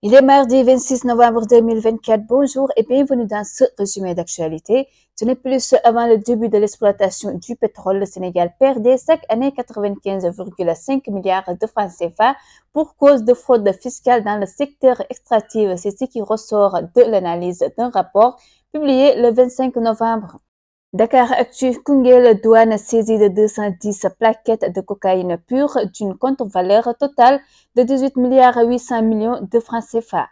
Il est mardi 26 novembre 2024. Bonjour et bienvenue dans ce résumé d'actualité. Ce n'est plus avant le début de l'exploitation du pétrole. Le Sénégal perdait chaque année 95,5 milliards de francs CFA pour cause de fraude fiscale dans le secteur extractif. C'est ce qui ressort de l'analyse d'un rapport publié le 25 novembre. Dakaractu, Koungheul douane saisie de 210 plaquettes de cocaïne pure d'une contre-valeur totale de 18 milliards 800 millions de francs CFA.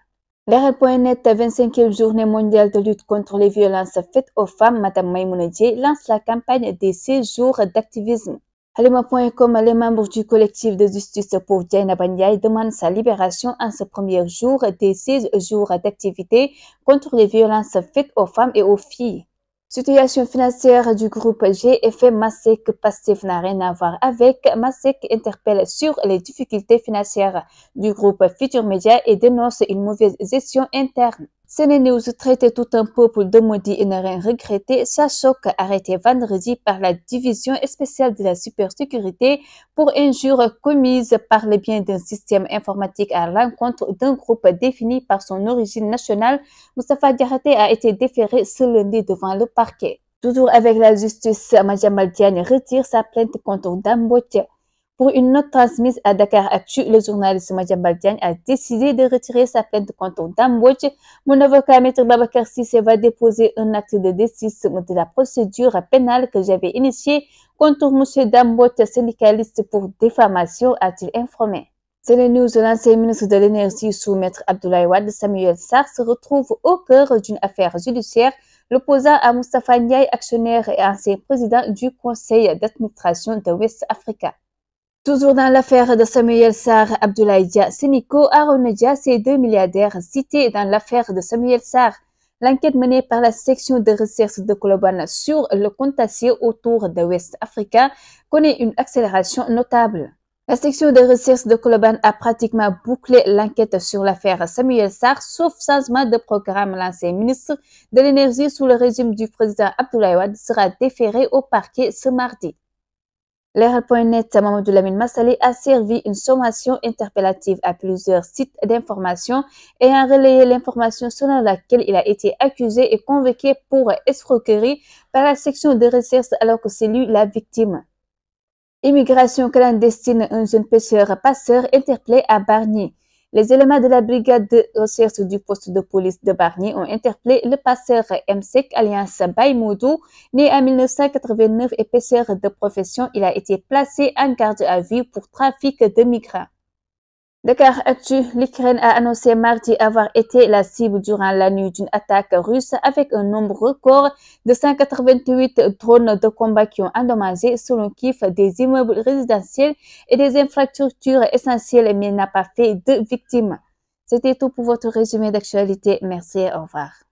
Leral.net, 25e journée mondiale de lutte contre les violences faites aux femmes, Madame Maïmouna Dièye lance la campagne des 6 jours d'activisme. Halima.com, les membres du collectif de justice pour Dieynaba Ndiaye demandent sa libération en ce premier jour des 6 jours d'activité contre les violences faites aux femmes et aux filles. Situation financière du groupe GFM Masek. Pastef n'a rien à voir avec. Masek interpelle sur les difficultés financières du groupe Futur Média et dénonce une mauvaise gestion interne. CNews traite tout un peuple de maudit et n'a rien regretté. Ça choque arrêté vendredi par la division spéciale de la cybersécurité pour injures commises par le biais d'un système informatique à l'encontre d'un groupe défini par son origine nationale. Moustapha Diakhaté a été déféré ce lundi devant le parquet. Toujours avec la justice, Madiambal Diagne retire sa plainte contre Dame Mbodj. Pour une note transmise à Dakaractu, le journaliste Madiambal Diagne a décidé de retirer sa plainte contre Dame Mbodj. Mon avocat, Maître Babacar Cissé, va déposer un acte de décisme de la procédure pénale que j'avais initiée contre M. Dame Mbodj, syndicaliste pour diffamation, a-t-il informé. CNews, l'ancien ministre de l'Énergie sous Maître Abdoulaye Wade, Samuel Sarr, se retrouve au cœur d'une affaire judiciaire l'opposant à Moustapha Ndiaye, actionnaire et ancien président du conseil d'administration de West Africa. Toujours dans l'affaire de Samuel Sarr, Abdoulaye Dia, Sénico, Arona Dia, ces 2 milliardaires cités dans l'affaire de Samuel Sarr. L'enquête menée par la section de recherche de Colobane sur le contentieux autour de West Africa connaît une accélération notable. La section de recherche de Colobane a pratiquement bouclé l'enquête sur l'affaire Samuel Sarr, sauf changement de programme. L'ancien ministre de l'Énergie sous le régime du président Abdoulaye Wade sera déféré au parquet ce mardi. Leral.net, Mamadou Lamine Massaly a servi une sommation interpellative à plusieurs sites d'information ayant relayé l'information selon laquelle il a été accusé et convoqué pour escroquerie par la section de recherche alors que c'est lui la victime. Immigration clandestine, un jeune pêcheur-passeur interpellé à Bargny. Les éléments de la brigade de recherche du poste de police de Bargny ont interpellé le passeur MSEC alias Baïmoudou, né en 1989 et pêcheur de profession. Il a été placé en garde à vue pour trafic de migrants. Dakaractu, l'Ukraine a annoncé mardi avoir été la cible durant la nuit d'une attaque russe avec un nombre record de 188 drones de combat qui ont endommagé, selon Kiev, des immeubles résidentiels et des infrastructures essentielles, mais n'a pas fait de victimes. C'était tout pour votre résumé d'actualité. Merci et au revoir.